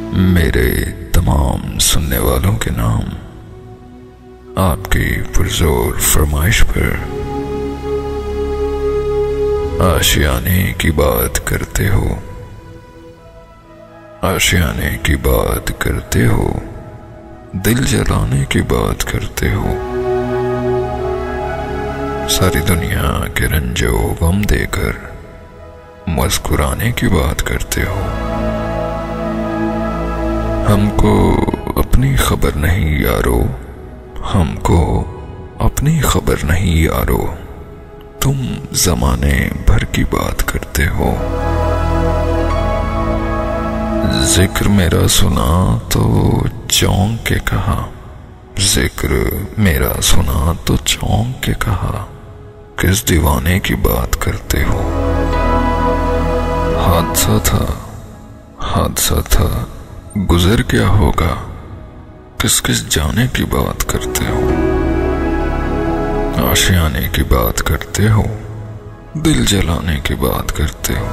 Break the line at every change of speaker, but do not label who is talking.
मेरे तमाम सुनने वालों के नाम, आपकी पुरजोर फरमाइश पर आशियाने की बात करते हो, आशियाने की बात करते हो, दिल जलाने की बात करते हो, सारी दुनिया के रंजो गम देकर मुस्कुराने की बात करते हो। हमको अपनी खबर नहीं यारो, हमको अपनी खबर नहीं यारो, तुम जमाने भर की बात करते हो। जिक्र मेरा सुना तो चौंक के कहा, जिक्र मेरा सुना तो चौंक के कहा, किस दीवाने की बात करते हो। हादसा था गुजर क्या होगा, किस किस जाने की बात करते हो। आशियाने की बात करते हो, दिल जलाने की बात करते हो।